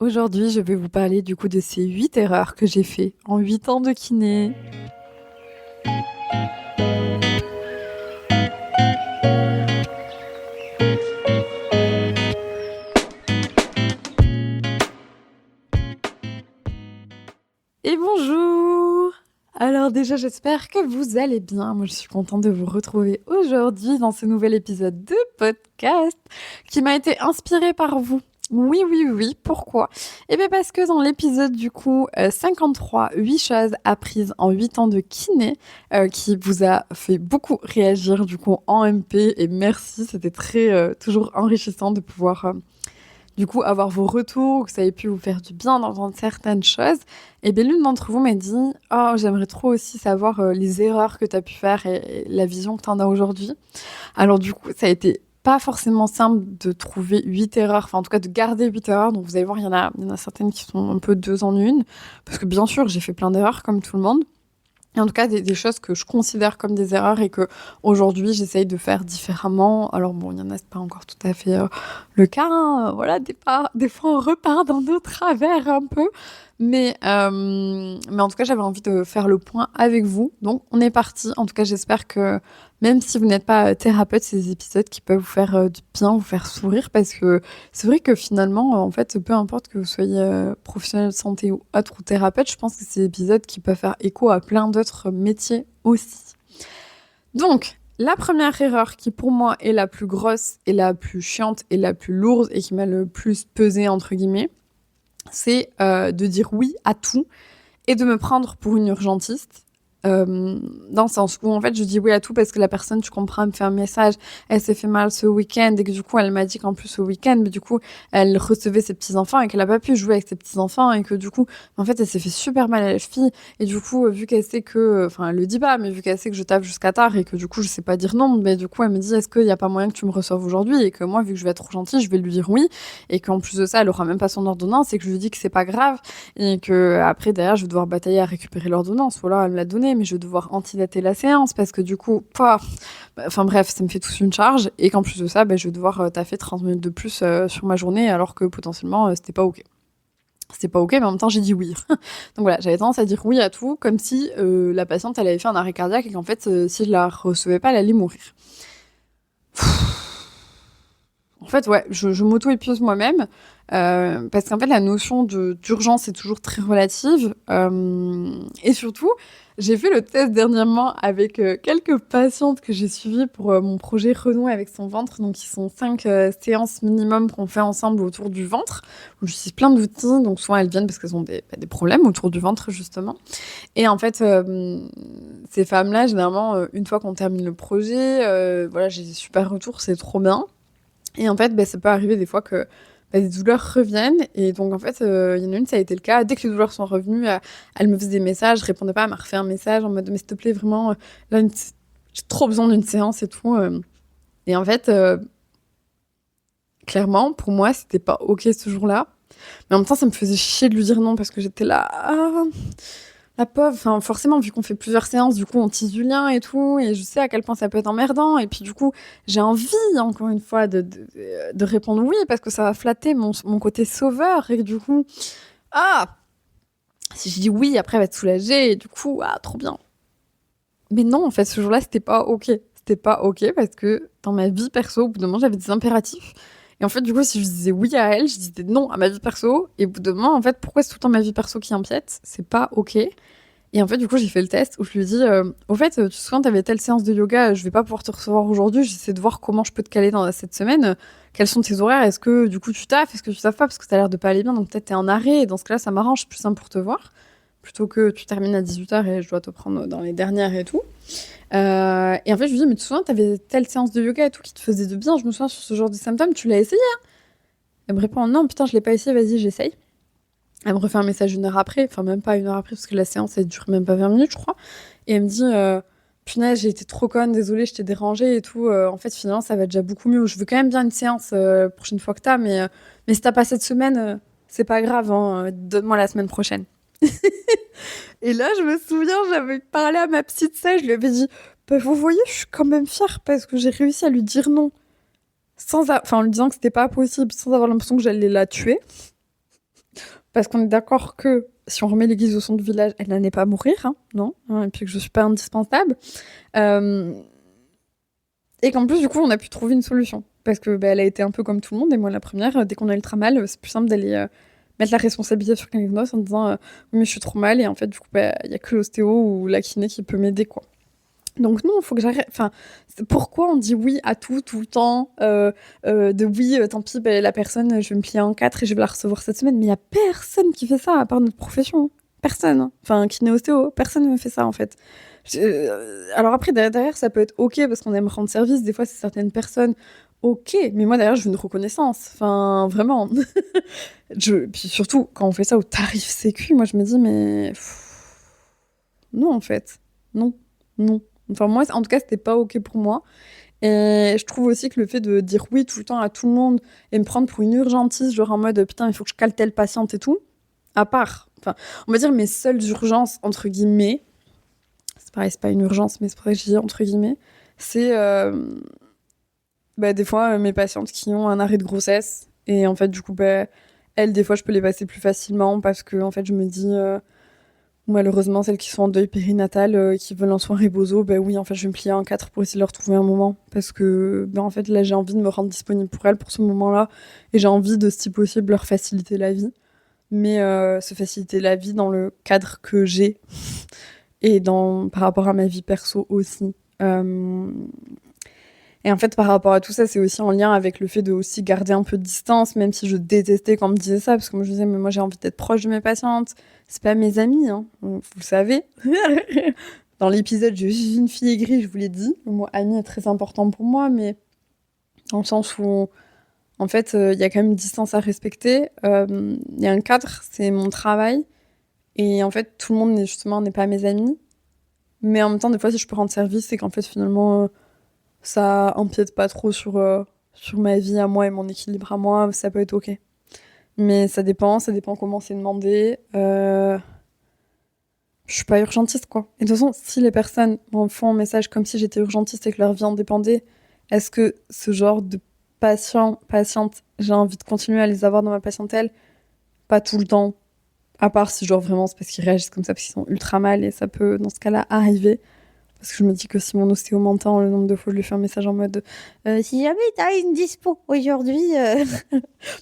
Aujourd'hui, je vais vous parler du coup de ces 8 erreurs que j'ai fait en 8 ans de kiné. Et bonjour! Alors déjà, j'espère que vous allez bien. Moi, je suis contente de vous retrouver aujourd'hui dans ce nouvel épisode de podcast qui m'a été inspiré par vous. Oui, oui, oui. Pourquoi? Eh bien parce que dans l'épisode du coup 53, 8 choses apprises en 8 ans de kiné, qui vous a fait beaucoup réagir du coup en MP, et merci, c'était très toujours enrichissant de pouvoir du coup avoir vos retours, que ça ait pu vous faire du bien d'entendre certaines choses. Et bien l'une d'entre vous m'a dit «Oh, j'aimerais trop aussi savoir les erreurs que tu as pu faire et la vision que tu en as aujourd'hui». Alors du coup, ça a été pas forcément simple de trouver 8 erreurs, enfin en tout cas de garder 8 erreurs. Donc vous allez voir, il y en a certaines qui sont un peu deux en une, parce que bien sûr, j'ai fait plein d'erreurs comme tout le monde. Et en tout cas, des choses que je considère comme des erreurs et que aujourd'hui j'essaye de faire différemment. Alors bon, il y en a, c'est pas encore tout à fait le cas, hein. Voilà, des fois on repart dans nos travers un peu. Mais en tout cas, j'avais envie de faire le point avec vous. Donc, on est parti. En tout cas, j'espère que même si vous n'êtes pas thérapeute, c'est des épisodes qui peuvent vous faire du bien, vous faire sourire. Parce que c'est vrai que finalement, en fait, peu importe que vous soyez professionnel de santé ou autre ou thérapeute, je pense que c'est des épisodes qui peuvent faire écho à plein d'autres métiers aussi. Donc, la première erreur qui pour moi est la plus grosse et la plus chiante et la plus lourde et qui m'a le plus pesé, entre guillemets, c'est de dire oui à tout et de me prendre pour une urgentiste. Dans le sens où en fait je dis oui à tout parce que la personne, tu comprends, me fait un message, elle s'est fait mal ce week-end et que du coup elle m'a dit qu'en plus ce week-end, mais du coup elle recevait ses petits-enfants et qu'elle a pas pu jouer avec ses petits-enfants et que du coup en fait elle s'est fait super mal à la fille et du coup vu qu'elle sait que, enfin elle le dit pas, mais vu qu'elle sait que je tape jusqu'à tard et que du coup je sais pas dire non, mais du coup elle me dit est-ce qu'il y a pas moyen que tu me reçoives aujourd'hui, et que moi vu que je vais être trop gentille je vais lui dire oui, et qu'en plus de ça elle aura même pas son ordonnance et que je lui dis que c'est pas grave, et que après derrière je vais devoir batailler à récupérer l'ordonnance. Voilà, elle me l'a donnée, mais je vais devoir antidater la séance parce que du coup, enfin bref, ça me fait toute une charge, et qu'en plus de ça, je vais devoir taffer 30 minutes de plus sur ma journée alors que potentiellement c'était pas ok. C'était pas ok, mais en même temps j'ai dit oui. Donc voilà, j'avais tendance à dire oui à tout, comme si la patiente elle avait fait un arrêt cardiaque et qu'en fait si je la recevais pas elle allait mourir. En fait, ouais, je m'auto-épuise moi-même, parce qu'en fait, la notion d'urgence est toujours très relative. Et surtout, j'ai fait le test dernièrement avec quelques patientes que j'ai suivies pour mon projet Renouer avec son ventre. Donc, ils sont 5 séances minimum qu'on fait ensemble autour du ventre, où j'utilise plein d'outils. Donc, souvent, elles viennent parce qu'elles ont des problèmes autour du ventre, justement. Et en fait, ces femmes-là, généralement, une fois qu'on termine le projet, voilà, j'ai des super retours, c'est trop bien. Et en fait, ça peut arriver des fois que les douleurs reviennent. Et donc, en fait, il y en a une, ça a été le cas. Dès que les douleurs sont revenues, elle me faisait des messages, je répondais pas, elle m'a refait un message en mode «Mais s'il te plaît, vraiment, là, j'ai trop besoin d'une séance et tout». Et en fait, clairement, pour moi, c'était pas OK ce jour-là. Mais en même temps, ça me faisait chier de lui dire non parce que j'étais là «Ah, la pauvre». Enfin, forcément, vu qu'on fait plusieurs séances, du coup, on tisse du lien et tout, et je sais à quel point ça peut être emmerdant. Et puis, du coup, j'ai envie, encore une fois, de répondre oui, parce que ça va flatter mon côté sauveur. Et du coup, si je dis oui, après, elle va être soulagée, et du coup, trop bien. Mais non, en fait, ce jour-là, c'était pas OK. C'était pas OK parce que dans ma vie perso, au bout d'un moment, j'avais des impératifs. Et en fait, du coup, si je disais oui à elle, je disais non à ma vie perso. Et au bout d'un moment, en fait, pourquoi c'est tout le temps ma vie perso qui empiète? C'est pas OK. Et en fait, du coup, j'ai fait le test où je lui ai dit au fait, tu te souviens, t'avais telle séance de yoga, je vais pas pouvoir te recevoir aujourd'hui, j'essaie de voir comment je peux te caler dans cette semaine. Quels sont tes horaires? Est-ce que du coup tu taffes? Est-ce que tu taffes pas? Parce que t'as l'air de pas aller bien, donc peut-être t'es en arrêt. Et dans ce cas-là, ça m'arrange, c'est plus simple pour te voir. Plutôt que tu termines à 18h et je dois te prendre dans les dernières et tout. Et en fait, je lui dis, mais tu te souviens, t'avais telle séance de yoga et tout qui te faisait de bien, je me souviens sur ce genre de symptômes, tu l'as essayé, hein? Elle me répond, non, putain, je l'ai pas essayé, vas-y, j'essaye. Elle me refait un message une heure après, enfin même pas une heure après, parce que la séance, elle dure même pas 20 minutes, je crois. Et elle me dit, punaise, j'ai été trop conne, désolée, je t'ai dérangée et tout. En fait, finalement, ça va déjà beaucoup mieux. Je veux quand même bien une séance prochaine fois que t'as, mais si t'as pas cette semaine, c'est pas grave, hein, donne-moi la semaine prochaine. Et là, je me souviens, j'avais parlé à ma petite sœur, je lui avais dit, vous voyez, je suis quand même fière parce que j'ai réussi à lui dire non, en lui disant que c'était pas possible, sans avoir l'impression que j'allais la tuer. Parce qu'on est d'accord que si on remet l'église au centre du village, elle n'allait pas mourir, hein, non, hein, et puis que je suis pas indispensable. Euh, et qu'en plus, du coup, on a pu trouver une solution. Parce que elle a été un peu comme tout le monde, et moi la première, dès qu'on a ultra mal, c'est plus simple d'aller mettre la responsabilité sur quelqu'un d'autre en disant oui, mais je suis trop mal, et en fait, du coup, il y a que l'ostéo ou la kiné qui peut m'aider, quoi. Donc non, il faut que j'arrête. Enfin, pourquoi on dit oui à tout le temps de oui, tant pis, la personne, je vais me plier en quatre et je vais la recevoir cette semaine. Mais il y a personne qui fait ça à part notre profession. Personne, hein. Enfin, kiné-ostéo, personne ne fait ça en fait. Alors après, derrière, ça peut être ok parce qu'on aime rendre service. Des fois, c'est certaines personnes. Ok, mais moi d'ailleurs, je veux une reconnaissance. Enfin, vraiment. Puis surtout, quand on fait ça au tarif sécu, moi je me dis, mais non en fait. Non, non. Enfin, moi, en tout cas, c'était pas OK pour moi. Et je trouve aussi que le fait de dire oui tout le temps à tout le monde et me prendre pour une urgentiste, genre en mode putain, il faut que je cale telle patiente et tout, à part, enfin, on va dire mes seules urgences, entre guillemets, c'est pareil, c'est pas une urgence, mais c'est pour ça que je dis entre guillemets, c'est des fois mes patientes qui ont un arrêt de grossesse. Et en fait, du coup, elles, des fois, je peux les passer plus facilement parce que, en fait, je me dis. Malheureusement, celles qui sont en deuil périnatal, qui veulent un soin rebozo, oui, en fait, je vais me plier en quatre pour essayer de leur trouver un moment. Parce que, en fait, là, j'ai envie de me rendre disponible pour elles pour ce moment-là. Et j'ai envie de, si possible, leur faciliter la vie. Mais se faciliter la vie dans le cadre que j'ai. Et par rapport à ma vie perso aussi. Et en fait, par rapport à tout ça, c'est aussi en lien avec le fait de aussi garder un peu de distance, même si je détestais quand on me disait ça, parce que moi je disais, mais moi j'ai envie d'être proche de mes patientes, c'est pas mes amis, hein, vous le savez. Dans l'épisode Je suis une fille aigrie, je vous l'ai dit, le mot ami est très important pour moi, mais dans le sens où, en fait, il y a quand même une distance à respecter, il y a un cadre, c'est mon travail, et en fait, tout le monde justement n'est pas mes amis, mais en même temps, des fois, si je peux rendre service, c'est qu'en fait, finalement ça empiète pas trop sur ma vie à moi et mon équilibre à moi, ça peut être ok. Mais ça dépend comment c'est demandé. Je suis pas urgentiste, quoi. Et de toute façon, si les personnes m'envoient un message comme si j'étais urgentiste et que leur vie en dépendait, est-ce que ce genre de patiente, j'ai envie de continuer à les avoir dans ma patientèle? Pas tout le temps. À part si, genre, vraiment, c'est parce qu'ils réagissent comme ça, parce qu'ils sont ultra mal, et ça peut, dans ce cas-là, arriver. Parce que je me dis que si mon ostéo m'entend, le nombre de fois je lui fais un message en mode si jamais t'as une dispo aujourd'hui.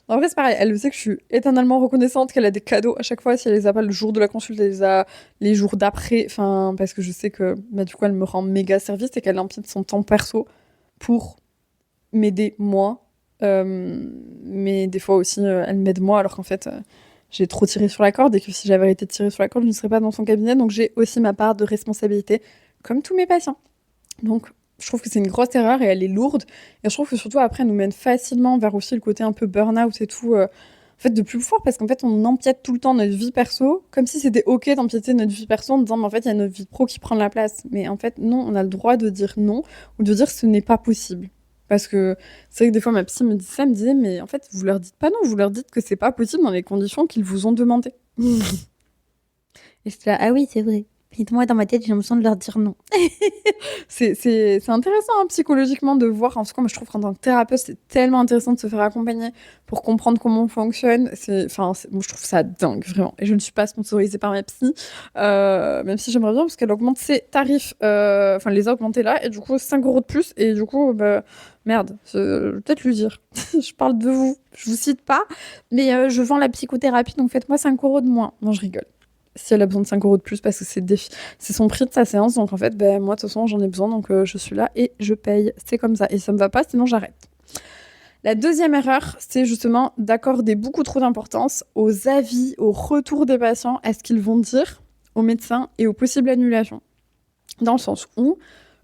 En vrai, c'est pareil, elle sait que je suis éternellement reconnaissante qu'elle a des cadeaux à chaque fois. Si elle les a pas le jour de la consulte, elle les a les jours d'après. Enfin, parce que je sais que du coup, elle me rend méga service et qu'elle empiète son temps perso pour m'aider moi. Mais des fois aussi, elle m'aide moi alors qu'en fait. J'ai trop tiré sur la corde et que si j'avais arrêté de tirer sur la corde, je ne serais pas dans son cabinet. Donc j'ai aussi ma part de responsabilité comme tous mes patients. Donc, je trouve que c'est une grosse erreur et elle est lourde. Et je trouve que surtout, après, elle nous mène facilement vers aussi le côté un peu burn-out et tout. En fait, de plus fort, parce qu'en fait, on empiète tout le temps notre vie perso, comme si c'était OK d'empiéter notre vie perso en disant, mais en fait, il y a notre vie pro qui prend la place. Mais en fait, non, on a le droit de dire non ou de dire ce n'est pas possible. Parce que c'est vrai que des fois, ma psy me dit ça, elle me disait, mais en fait, vous leur dites pas non, vous leur dites que c'est pas possible dans les conditions qu'ils vous ont demandées. Et j'étais là, ah oui, c'est vrai. Et moi, dans ma tête, j'ai l'impression de leur dire non. C'est intéressant hein, psychologiquement de voir. En tout cas, moi, je trouve qu'en tant que thérapeute, c'est tellement intéressant de se faire accompagner pour comprendre comment on fonctionne. Moi, je trouve ça dingue, vraiment. Et je ne suis pas sponsorisée par ma psy, même si j'aimerais bien parce qu'elle augmente ses tarifs. Enfin, les a augmentés là, et du coup, 5 euros de plus. Et du coup, merde, je vais peut-être lui dire. Je parle de vous, je vous cite pas, mais je vends la psychothérapie, donc faites-moi 5 euros de moins. Non, je rigole. Si elle a besoin de 5 euros de plus parce que c'est son prix de sa séance. Donc en fait, moi, de toute façon, j'en ai besoin. Donc je suis là et je paye. C'est comme ça. Et ça me va pas, sinon j'arrête. La deuxième erreur, c'est justement d'accorder beaucoup trop d'importance aux avis, aux retours des patients, à ce qu'ils vont dire aux médecins et aux possibles annulations. Dans le sens où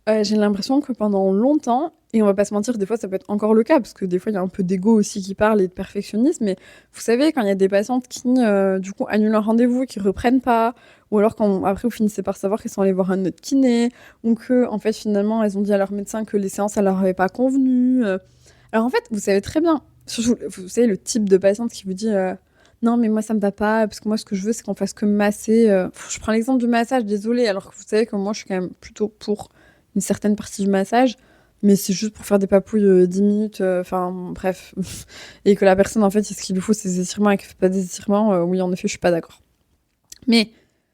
j'ai l'impression que pendant longtemps, et on va pas se mentir, des fois ça peut être encore le cas, parce que des fois il y a un peu d'ego aussi qui parle et de perfectionnisme, mais vous savez, quand il y a des patientes qui, du coup, annulent un rendez-vous, qui reprennent pas, ou alors quand après vous finissez par savoir qu'elles sont allées voir un autre kiné, ou que, en fait, finalement, elles ont dit à leur médecin que les séances, elles leur avaient pas convenu. Alors en fait, vous savez très bien, surtout, vous savez, le type de patiente qui vous dit non, mais moi ça me va pas, parce que moi ce que je veux c'est qu'on fasse que masser. Je prends l'exemple du massage, désolée, alors que vous savez que moi je suis quand même plutôt pour une certaine partie du massage. mais c'est juste pour faire des papouilles 10 minutes, enfin bref. Et que la personne, en fait, ce qu'il lui faut, c'est des étirements et qu'elle fait pas des étirements, oui, en effet, je suis pas d'accord. Mais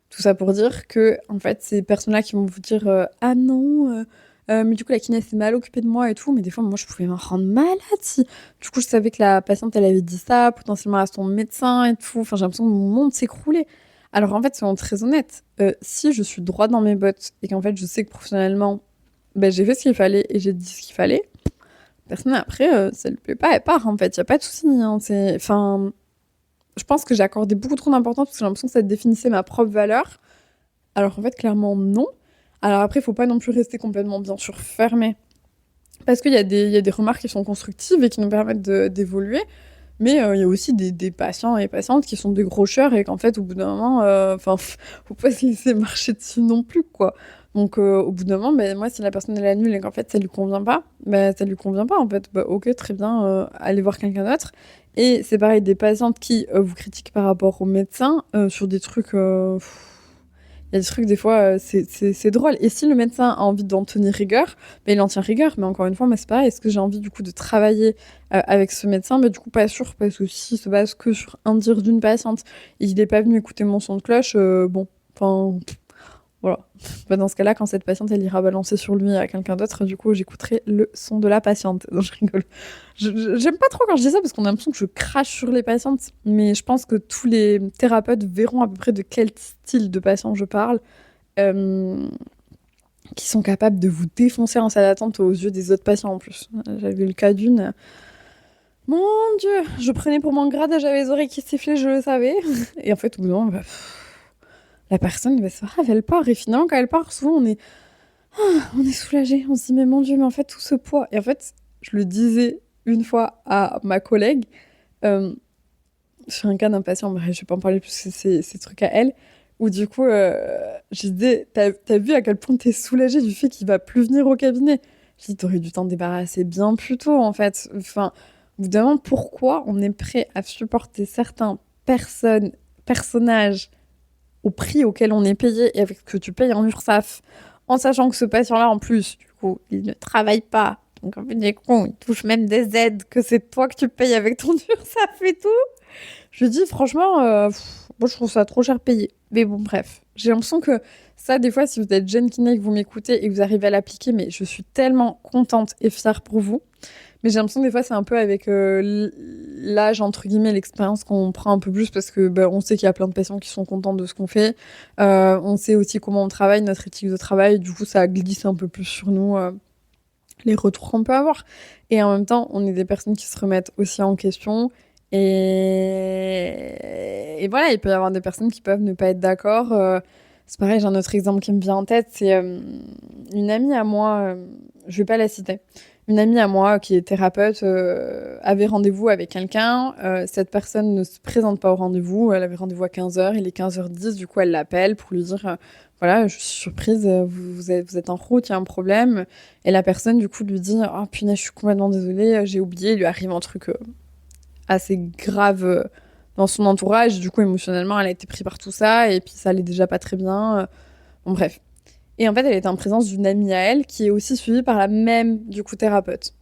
tout ça pour dire que, en fait, ces personnes-là qui vont vous dire ah non, mais du coup, la kiné s'est mal occupée de moi et tout. Mais des fois, moi, je pouvais m'en rendre malade si. Du coup, je savais que la patiente, elle avait dit ça, potentiellement à son médecin et tout. Enfin, j'ai l'impression que mon monde s'écroulait. Alors, en fait, soyons très honnêtes. Si je suis droite dans mes bottes et qu'en fait, je sais que professionnellement, ben, j'ai fait ce qu'il fallait et j'ai dit ce qu'il fallait, personne après, ça lui plaît pas, elle part, en fait. Y a pas de souci. Hein. Enfin, je pense que j'ai accordé beaucoup trop d'importance parce que j'ai l'impression que ça définissait ma propre valeur. Alors en fait, clairement, non. Alors après, il faut pas non plus rester complètement, bien sûr, fermé. Parce qu'il y a des remarques qui sont constructives et qui nous permettent d'évoluer. Mais il y a aussi des patients et patientes qui sont des grosseurs et qu'en fait, au bout d'un moment, enfin, faut pas se laisser marcher dessus non plus, quoi. Donc, au bout d'un moment, ben, moi, si la personne elle est nulle et qu'en fait, ça lui convient pas, ben, ça lui convient pas, en fait. Bah, ok, très bien, allez voir quelqu'un d'autre. Et c'est pareil, des patientes qui vous critiquent par rapport au médecin sur des trucs. Il y a des trucs, des fois, c'est drôle. Et si le médecin a envie d'en tenir rigueur, ben, il en tient rigueur. Mais encore une fois, moi, c'est pareil. Est-ce que j'ai envie, du coup, de travailler avec ce médecin? Ben, du coup, pas sûr. Parce que s'il se base que sur un dire d'une patiente et qu'il n'est pas venu écouter mon son de cloche, bon, enfin, voilà. Ben, dans ce cas-là, quand cette patiente, elle ira balancer sur lui à quelqu'un d'autre, du coup, j'écouterai le son de la patiente. Non, je rigole. J'aime pas trop quand je dis ça parce qu'on a l'impression que je crache sur les patientes, mais je pense que tous les thérapeutes verront à peu près de quel style de patient je parle, euh, qui sont capables de vous défoncer en salle d'attente aux yeux des autres patients en plus. J'avais eu le cas d'une. Mon Dieu, je prenais pour mon grade, j'avais les oreilles qui sifflaient, je le savais. Et en fait, au bout d'un moment, bah, la personne, bah, c'est grave, elle part. Et finalement, quand elle part, souvent, on est soulagé. On se dit, mais mon Dieu, mais en fait, tout ce poids. Et en fait, je le disais une fois à ma collègue, euh, sur un cas d'un patient, bref, je vais pas en parler plus, c'est trucs à elle, où du coup, je disais, t'as vu à quel point t'es soulagée du fait qu'il va plus venir au cabinet? Je dis, t'aurais dû t'en débarrasser bien plus tôt, en fait. Enfin, vous demandez pourquoi on est prêt à supporter certains personnages au prix auquel on est payé et avec ce que tu payes en URSSAF, en sachant que ce patient-là, en plus, du coup, il ne travaille pas. Donc, en fait, des cons, il touche même des aides que c'est toi que tu payes avec ton URSSAF et tout. Je dis, franchement, moi, je trouve ça trop cher payé. Mais bon, bref. J'ai l'impression que ça, des fois, si vous êtes jeune kiné, que vous m'écoutez et que vous arrivez à l'appliquer, mais je suis tellement contente et fière pour vous. Mais j'ai l'impression que des fois, c'est un peu avec l'âge, entre guillemets, l'expérience qu'on prend un peu plus parce que bah, on sait qu'il y a plein de patients qui sont contents de ce qu'on fait. On sait aussi comment on travaille, notre éthique de travail. Du coup, ça glisse un peu plus sur nous, les retours qu'on peut avoir. Et en même temps, on est des personnes qui se remettent aussi en question. Et voilà, il peut y avoir des personnes qui peuvent ne pas être d'accord. C'est pareil, j'ai un autre exemple qui me vient en tête. C'est une amie à moi, je vais pas la citer. Une amie à moi qui est thérapeute avait rendez-vous avec quelqu'un. Cette personne ne se présente pas au rendez-vous. Elle avait rendez-vous à 15h. Il est 15h10. Du coup, elle l'appelle pour lui dire voilà, je suis surprise, vous êtes en route, il y a un problème. Et la personne, du coup, lui dit oh punaise, je suis complètement désolée, j'ai oublié. Il lui arrive un truc assez grave dans son entourage. Du coup, émotionnellement, elle a été prise par tout ça. Et puis, ça allait déjà pas très bien. Bon, bref. Et en fait, elle était en présence d'une amie à elle qui est aussi suivie par la même, du coup, thérapeute.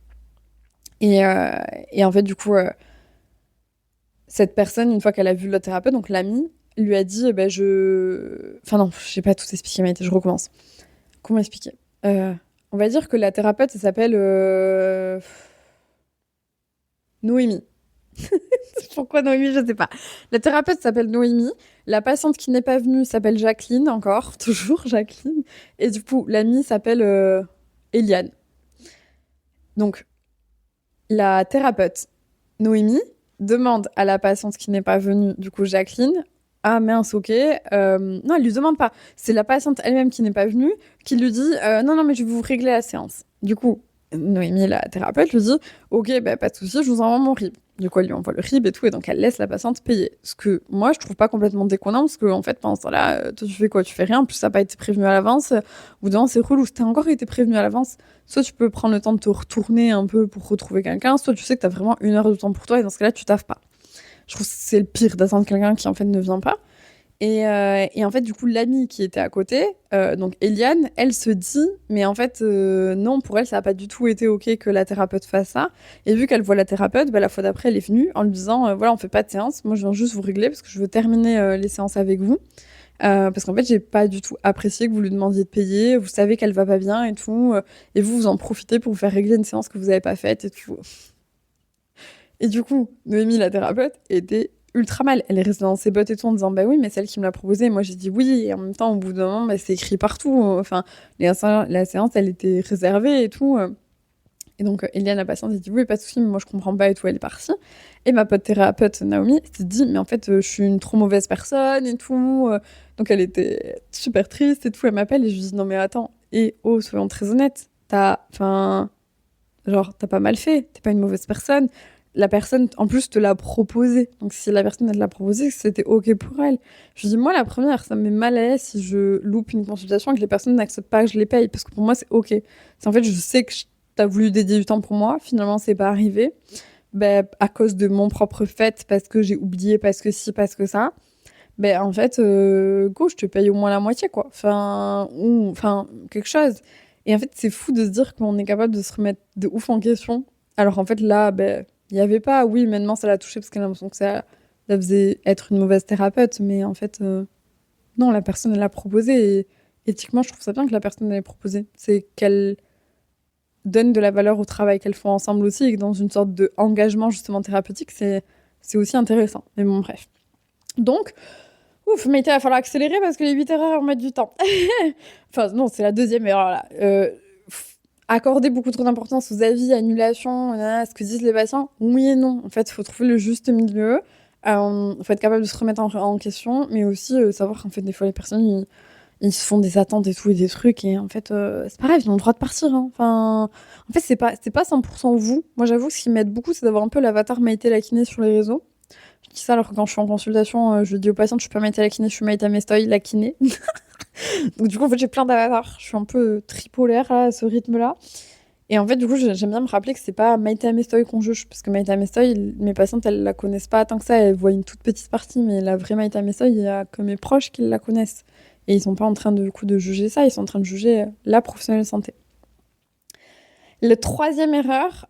Et en fait, du coup, cette personne, une fois qu'elle a vu le thérapeute, donc l'amie, lui a dit, bah, Enfin non, je sais pas tout expliquer, Maïté, je recommence. Comment expliquer On va dire que la thérapeute, elle s'appelle Noémie. Pourquoi Noémie, je sais pas. La thérapeute s'appelle Noémie. La patiente qui n'est pas venue s'appelle Jacqueline, encore, toujours Jacqueline. Et du coup, l'amie s'appelle Eliane. Donc, la thérapeute Noémie demande à la patiente qui n'est pas venue, du coup Jacqueline, ah mince, ok. Non, elle lui demande pas. C'est la patiente elle-même qui n'est pas venue qui lui dit non, non, mais je vais vous régler la séance. Du coup, Noémie, la thérapeute, lui dit ok, bah, pas de souci, je vous envoie mon RIB. Du coup, elle lui envoie le RIB et tout, et donc elle laisse la patiente payer. Ce que moi, je trouve pas complètement déconnant, parce que en fait, pendant ce temps-là, toi, tu fais quoi? Tu fais rien, en plus, ça n'a pas été prévenu à l'avance. Au bout d'un moment, c'est relou. Si t'as encore été prévenu à l'avance, soit tu peux prendre le temps de te retourner un peu pour retrouver quelqu'un, soit tu sais que t'as vraiment 1 heure de temps pour toi, et dans ce cas-là, tu taffes pas. Je trouve que c'est le pire d'attendre quelqu'un qui, en fait, ne vient pas. Et en fait, du coup, l'amie qui était à côté, donc Eliane, elle se dit, mais en fait, non, pour elle, ça n'a pas du tout été OK que la thérapeute fasse ça. Et vu qu'elle voit la thérapeute, bah, la fois d'après, elle est venue en lui disant, voilà, on fait pas de séance, moi je viens juste vous régler parce que je veux terminer les séances avec vous. Parce qu'en fait, j'ai pas du tout apprécié que vous lui demandiez de payer, vous savez qu'elle va pas bien et tout, et vous en profitez pour vous faire régler une séance que vous avez pas faite et tout. Et du coup, Noémie, la thérapeute, était ultra mal. Elle est restée dans ses bottes et tout en disant bah oui, mais c'est elle qui me l'a proposé. Moi, j'ai dit oui. Et en même temps, au bout d'un moment, bah, c'est écrit partout. Enfin, la séance, elle était réservée et tout. Et donc, Eliane, la patiente, elle dit oui, pas de souci, mais moi, je comprends pas et tout. Elle est partie. Et ma pote thérapeute, Naomi, s'est dit mais en fait, je suis une trop mauvaise personne et tout. Donc, elle était super triste et tout. Elle m'appelle et je lui dis non, mais attends. Et oh, soyons très honnêtes. Enfin, genre, t'as pas mal fait. T'es pas une mauvaise personne. La personne, en plus, te l'a proposé. Donc, si la personne, elle te l'a proposé, c'était OK pour elle. Je dis, moi, la première, ça me met mal à l'aise si je loupe une consultation et que les personnes n'acceptent pas que je les paye. Parce que pour moi, c'est OK. C'est en fait, je sais que t'as voulu dédier du temps pour moi. Finalement, c'est pas arrivé. Ben, à cause de mon propre fait, parce que j'ai oublié, parce que si, parce que ça. Ben, en fait, go, je te paye au moins la moitié, quoi. Enfin, quelque chose. Et en fait, c'est fou de se dire qu'on est capable de se remettre de ouf en question. Alors en fait, là, ben, il n'y avait pas, oui, maintenant ça l'a touchée parce qu'elle a l'impression que ça la faisait être une mauvaise thérapeute. Mais en fait, non, la personne, elle l'a proposé. Et éthiquement, je trouve ça bien que la personne, elle l'ait proposé. C'est qu'elle donne de la valeur au travail qu'elles font ensemble aussi et que dans une sorte d'engagement justement thérapeutique, c'est aussi intéressant. Mais bon, bref. Donc, ouf, mais il va falloir accélérer parce que les 8 erreurs vont mettre du temps. Enfin, non, c'est la deuxième erreur là. Accorder beaucoup trop d'importance aux avis, annulations, à ce que disent les patients, oui et non. En fait, il faut trouver le juste milieu. Il faut être capable de se remettre en question, mais aussi savoir qu'en fait, des fois, les personnes, ils se font des attentes et tout, et des trucs, et en fait, c'est pareil, ils ont le droit de partir. Hein. Enfin, en fait, c'est pas 100% vous. Moi, j'avoue, ce qui m'aide beaucoup, c'est d'avoir un peu l'avatar Maïté la kiné sur les réseaux. Je dis ça alors que quand je suis en consultation, je dis aux patients, je suis pas Maïté la kiné, je suis Maïté Mestoy, la kiné. Donc du coup, en fait, j'ai plein d'avatars. Je suis un peu tripolaire là, à ce rythme-là. Et en fait, du coup, j'aime bien me rappeler que c'est pas Maïté Mestoy qu'on juge. Parce que Maïté Mestoy, mes patientes, elles la connaissent pas tant que ça. Elles voient une toute petite partie. Mais la vraie Maïté Mestoy, il y a que mes proches qui la connaissent. Et ils sont pas en train de, du coup, de juger ça. Ils sont en train de juger la professionnelle de santé. La troisième erreur,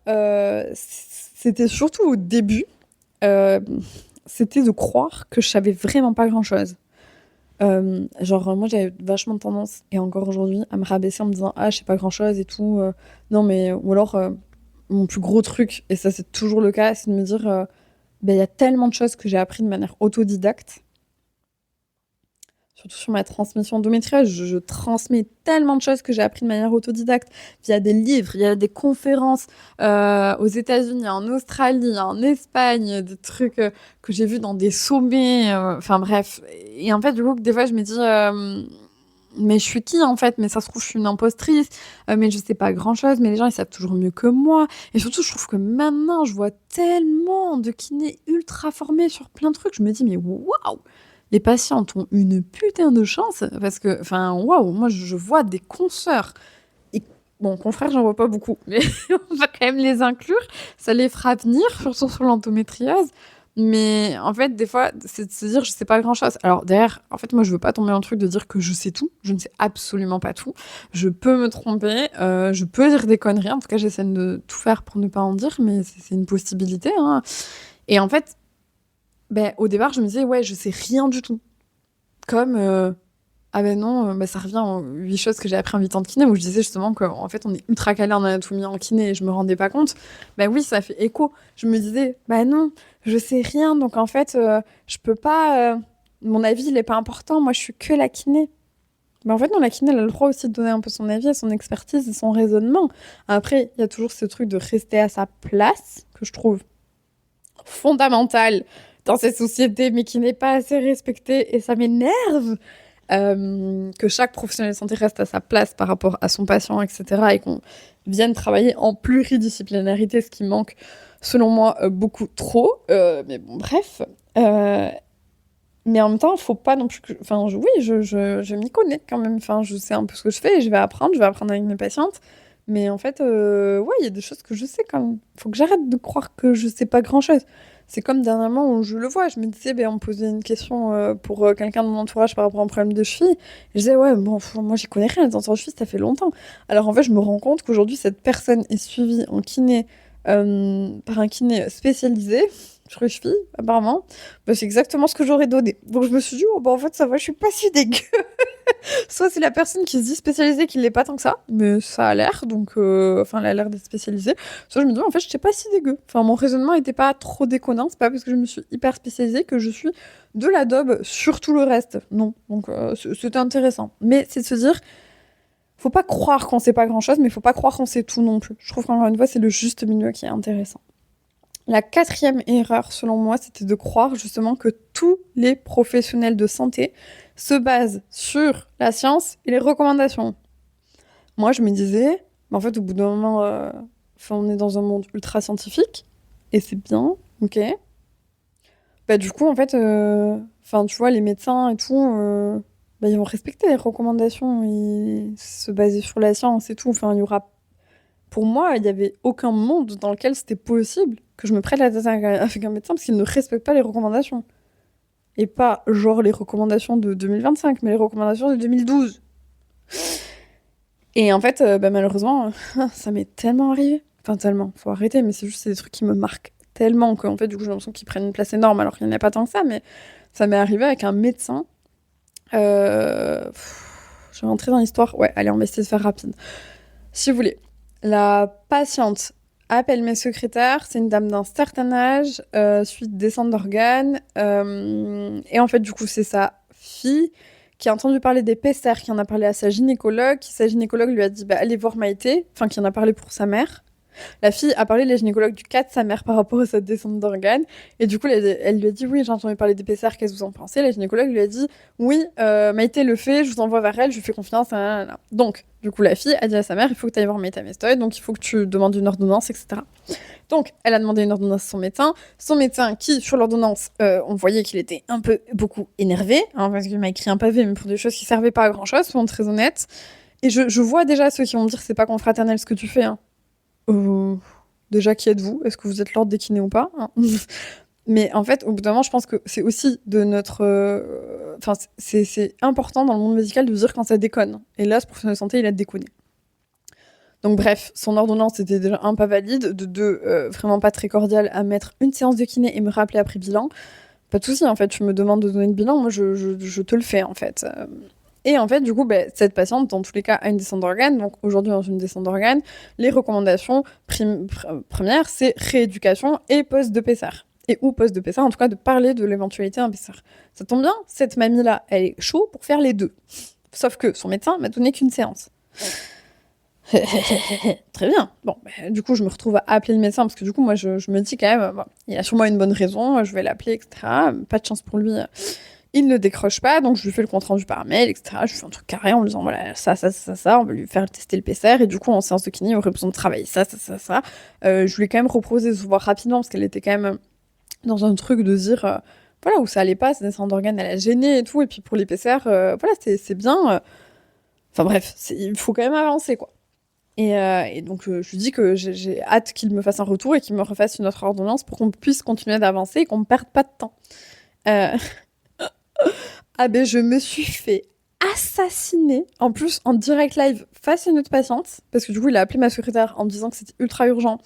c'était surtout au début. C'était de croire que je savais vraiment pas grand-chose. Genre, moi, j'avais vachement tendance, et encore aujourd'hui, à me rabaisser en me disant ah, je sais pas grand chose et tout. Non, mais, ou alors, mon plus gros truc, et ça, c'est toujours le cas, c'est de me dire ben, il y a tellement de choses que j'ai appris de manière autodidacte. Surtout sur ma transmission endométriose, je transmets tellement de choses que j'ai appris de manière autodidacte via des livres, il y a des conférences aux États-Unis, en Australie, en Espagne, des trucs que j'ai vus dans des sommets, enfin bref. Et en fait, du coup, des fois, je me dis, mais je suis qui en fait? Mais ça se trouve, je suis une impostrice, mais je sais pas grand-chose, mais les gens, ils savent toujours mieux que moi. Et surtout, je trouve que maintenant, je vois tellement de kinés ultra formés sur plein de trucs, je me dis, mais waouh! Les patientes ont une putain de chance parce que, enfin, waouh, moi je vois des consoeurs. Et, bon, confrères, j'en vois pas beaucoup, mais on va quand même les inclure. Ça les fera venir, surtout sur l'endométriose. Mais en fait, des fois, c'est de se dire, je sais pas grand chose. Alors, derrière, en fait, moi, je veux pas tomber dans le truc de dire que je sais tout. Je ne sais absolument pas tout. Je peux me tromper, je peux dire des conneries. En tout cas, j'essaie de tout faire pour ne pas en dire, mais c'est une possibilité. Hein. Et en fait, ben, au départ, je me disais, ouais, je sais rien du tout. Comme, ah ben non, ben ça revient aux 8 choses que j'ai appris en 8 ans de kiné, où je disais justement qu'en fait, on est ultra calé en anatomie en kiné et je me rendais pas compte. Ben oui, ça fait écho. Je me disais, bah non, je sais rien, donc en fait, je peux pas. Mon avis, il est pas important, moi, je suis que la kiné. Mais en fait, non, la kiné, elle a le droit aussi de donner un peu son avis, son expertise et son raisonnement. Après, il y a toujours ce truc de rester à sa place, que je trouve fondamental dans cette société, mais qui n'est pas assez respectée, et ça m'énerve que chaque professionnel de santé reste à sa place par rapport à son patient, etc., et qu'on vienne travailler en pluridisciplinarité, ce qui manque, selon moi, beaucoup trop. Mais bon, bref. Mais en même temps, il faut pas non plus que... Enfin, oui, je m'y connais quand même. Enfin, je sais un peu ce que je fais, et je vais apprendre avec mes patientes. Mais en fait, ouais, il y a des choses que je sais quand même. Faut que j'arrête de croire que je sais pas grand-chose. C'est comme dernièrement où je le vois, je me disais, ben, on me posait une question pour quelqu'un de mon entourage par rapport à un problème de cheville. Je disais, ouais, bon, moi j'y connais rien, les tendons de cheville, ça fait longtemps. Alors en fait, je me rends compte qu'aujourd'hui, cette personne est suivie en kiné par un kiné spécialisé sur les chevilles, apparemment. Ben, c'est exactement ce que j'aurais donné. Donc je me suis dit, oh, bah en fait, ça va, je suis pas si dégueu. Soit c'est la personne qui se dit spécialisée qui l'est pas tant que ça, mais ça a l'air, donc enfin elle a l'air d'être spécialisée. Soit je me dis en fait je n'étais pas si dégueu. Enfin mon raisonnement était pas trop déconnant, c'est pas parce que je me suis hyper spécialisée que je suis de la daube sur tout le reste. Non, donc c'était intéressant. Mais c'est de se dire, faut pas croire qu'on sait pas grand chose, mais faut pas croire qu'on sait tout non plus. Je trouve qu'encore une fois c'est le juste milieu qui est intéressant. La quatrième erreur, selon moi, c'était de croire justement que tous les professionnels de santé se basent sur la science et les recommandations. Moi, je me disais, en fait, au bout d'un moment, enfin, on est dans un monde ultra scientifique, et c'est bien, ok. Bah, du coup, en fait, enfin, tu vois, les médecins et tout, bah, ils vont respecter les recommandations et se baser sur la science et tout. Enfin, il y aura pour moi, il n'y avait aucun monde dans lequel c'était possible que je me prête la tête avec un médecin parce qu'il ne respecte pas les recommandations. Et pas genre les recommandations de 2025, mais les recommandations de 2012. Et en fait, bah, malheureusement, ça m'est tellement arrivé. Enfin, tellement, faut arrêter, mais c'est juste c'est des trucs qui me marquent tellement qu'en fait, du coup, j'ai l'impression qu'ils prennent une place énorme alors qu'il n'y en a pas tant que ça, mais ça m'est arrivé avec un médecin. Je vais rentrer dans l'histoire. Ouais, allez, on va essayer de faire rapide. Si vous voulez. La patiente appelle mes secrétaires, c'est une dame d'un certain âge, suite descente d'organes, et en fait, du coup, c'est sa fille qui a entendu parler des PCR, qui en a parlé à sa gynécologue, qui sa gynécologue lui a dit, bah, allez voir Maïté, enfin, qui en a parlé pour sa mère. La fille a parlé à la gynécologue du cas de sa mère par rapport à sa descente d'organes. Et du coup, elle lui a dit, oui, j'ai entendu parler des PCR, qu'est-ce que vous en pensez? La gynécologue lui a dit, oui, Maïté le fait, je vous envoie vers elle, je lui fais confiance. Nanana. Donc, du coup, la fille a dit à sa mère, il faut que tu ailles voir Maïté Mestoy, donc il faut que tu demandes une ordonnance, etc. Donc, elle a demandé une ordonnance à son médecin. Son médecin, qui, sur l'ordonnance, on voyait qu'il était un peu, beaucoup énervé, hein, parce qu'il m'a écrit un pavé, mais pour des choses qui servaient pas à grand-chose, soyons très honnêtes. Et je vois déjà ceux qui vont me dire, c'est pas confraternel ce que tu fais, hein. Déjà, qui êtes-vous? Est-ce que vous êtes l'ordre des kinés ou pas, hein? Mais en fait, au bout d'un moment, je pense que c'est aussi de notre... Enfin, c'est important dans le monde médical de dire quand ça déconne. Et là, ce professionnel de santé, il a déconné. Donc bref, son ordonnance était déjà un, pas valide, de deux, vraiment pas très cordial à mettre une séance de kiné et me rappeler après bilan. Pas de souci, en fait, tu me demandes de donner le bilan, moi je te le fais, en fait. Et en fait, du coup, bah, cette patiente, dans tous les cas, a une descente d'organes. Donc aujourd'hui, dans une descente d'organes, les recommandations premières, c'est rééducation et post de PCR. Et ou post de PCR, en tout cas, de parler de l'éventualité d'un PCR. Ça tombe bien, cette mamie-là, elle est chaud pour faire les deux. Sauf que son médecin m'a donné qu'une séance. Très bien. Bon, bah, du coup, je me retrouve à appeler le médecin parce que du coup, moi, je me dis quand même, bon, il a sûrement une bonne raison, je vais l'appeler, etc. Pas de chance pour lui. Il ne décroche pas, donc je lui fais le compte rendu par mail, etc. Je lui fais un truc carré en lui disant voilà, ça, on va lui faire tester le PCR, et du coup, en séance de kiné, il aurait besoin de travailler ça. Je lui ai quand même proposé de se voir rapidement parce qu'elle était quand même dans un truc de dire voilà, où ça allait pas, sa descente d'organes, elle a gêné et tout, et puis pour les PCR, voilà, c'est bien. Enfin bref, il faut quand même avancer, quoi. Et donc, je lui dis que j'ai hâte qu'il me fasse un retour et qu'il me refasse une autre ordonnance pour qu'on puisse continuer d'avancer et qu'on ne perde pas de temps. Euh... Ah ben, je me suis fait assassiner, en plus en direct live face à une autre patiente, parce que du coup, il a appelé ma secrétaire en me disant que c'était ultra urgent.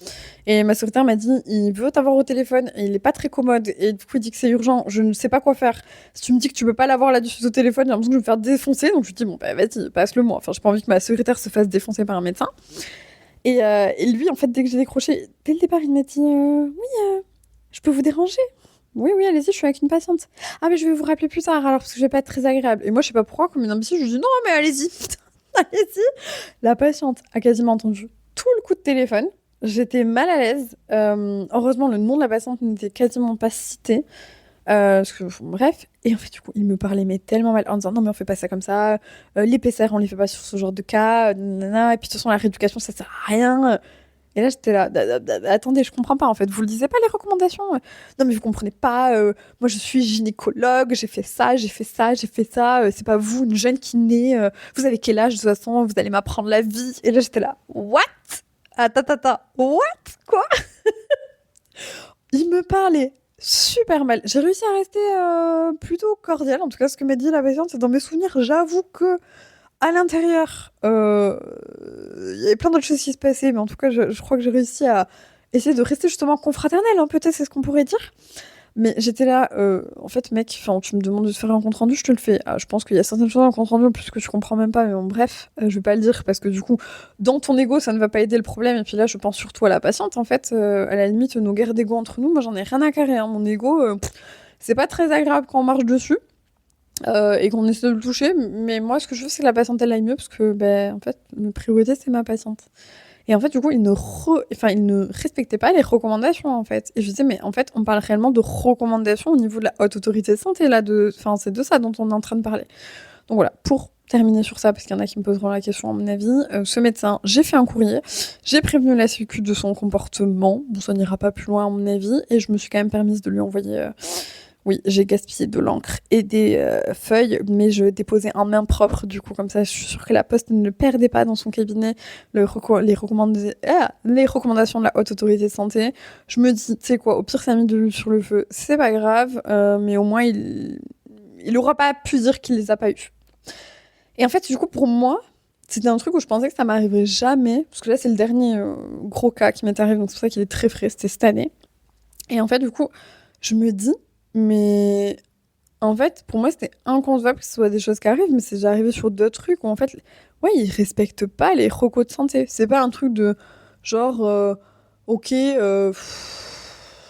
Et ma secrétaire m'a dit, il veut t'avoir au téléphone, et il est pas très commode, et du coup, il dit que c'est urgent, je ne sais pas quoi faire. Si tu me dis que tu peux pas l'avoir là-dessus au téléphone, j'ai l'impression que je vais me faire défoncer, donc je lui dis, bon, bah vas-y, passe-le moi. Enfin, j'ai pas envie que ma secrétaire se fasse défoncer par un médecin. Et lui, en fait, dès que j'ai décroché, dès le départ, il m'a dit, oui, je peux vous déranger? Oui, oui, allez-y, je suis avec une patiente. Ah, mais je vais vous rappeler plus tard, alors, parce que je vais pas être très agréable. Et moi, je sais pas pourquoi, comme une imbécile, je lui dis non, mais allez-y, allez-y. La patiente a quasiment entendu tout le coup de téléphone. J'étais mal à l'aise. Heureusement, le nom de la patiente n'était quasiment pas cité. Parce que, bref. Et en fait, du coup, il me parlait, mais tellement mal, en disant non, mais on fait pas ça comme ça. Les PCR, on les fait pas sur ce genre de cas. Nanana. Et puis, de toute façon, la rééducation, ça sert à rien. Et là, j'étais là, attendez, je comprends pas, en fait, vous le disiez pas, les recommandations? Non, mais vous comprenez pas, moi, je suis gynécologue, j'ai fait ça, c'est pas vous, une jeune qui naît, vous avez quel âge, de toute façon, vous allez m'apprendre la vie. Et là, j'étais là, what? Attends, what? Quoi? Il me parlait super mal. J'ai réussi à rester plutôt cordiale, en tout cas ce que m'a dit la patiente, c'est dans mes souvenirs, j'avoue que à l'intérieur, il y avait plein d'autres choses qui se passaient, mais en tout cas, je crois que j'ai réussi à essayer de rester justement confraternelle, hein, peut-être, c'est ce qu'on pourrait dire. Mais j'étais là, en fait, mec, tu me demandes de te faire un compte rendu, je te le fais. Ah, je pense qu'il y a certaines choses dans le compte rendu en plus que tu comprends même pas, mais bon, bref, je vais pas le dire parce que du coup, dans ton ego, ça ne va pas aider le problème. Et puis là, je pense surtout à la patiente, en fait, à la limite, nos guerres d'ego entre nous, moi, j'en ai rien à carrer. Hein. Mon ego, c'est pas très agréable quand on marche dessus. Et qu'on essaie de le toucher, mais moi, ce que je veux, c'est que la patiente elle aille mieux parce que, ben, en fait, ma priorité, c'est ma patiente. Et en fait, du coup, il ne respectait pas les recommandations, en fait. Et je disais, mais en fait, on parle réellement de recommandations au niveau de la haute autorité de santé, là, enfin, c'est de ça dont on est en train de parler. Donc voilà, pour terminer sur ça, parce qu'il y en a qui me poseront la question, à mon avis, ce médecin, j'ai fait un courrier, j'ai prévenu la Sécu de son comportement, bon, ça n'ira pas plus loin, à mon avis, et je me suis quand même permise de lui envoyer. Oui, j'ai gaspillé de l'encre et des feuilles, mais je déposais en main propre, du coup, comme ça, je suis sûre que la Poste ne perdait pas dans son cabinet les recommandations de la Haute Autorité de Santé. Je me dis, tu sais quoi, au pire, ça a mis de l'huile sur le feu, c'est pas grave, mais au moins, il aura pas pu dire qu'il les a pas eus. Et en fait, du coup, pour moi, c'était un truc où je pensais que ça m'arriverait jamais, parce que là, c'est le dernier gros cas qui m'est arrivé, donc c'est pour ça qu'il est très frais, c'était cette année. Et en fait, du coup, je me dis, mais en fait, pour moi, c'était inconcevable que ce soit des choses qui arrivent, mais c'est déjà arrivé sur d'autres trucs où en fait, ouais, ils respectent pas les recos de santé. C'est pas un truc de genre, ok,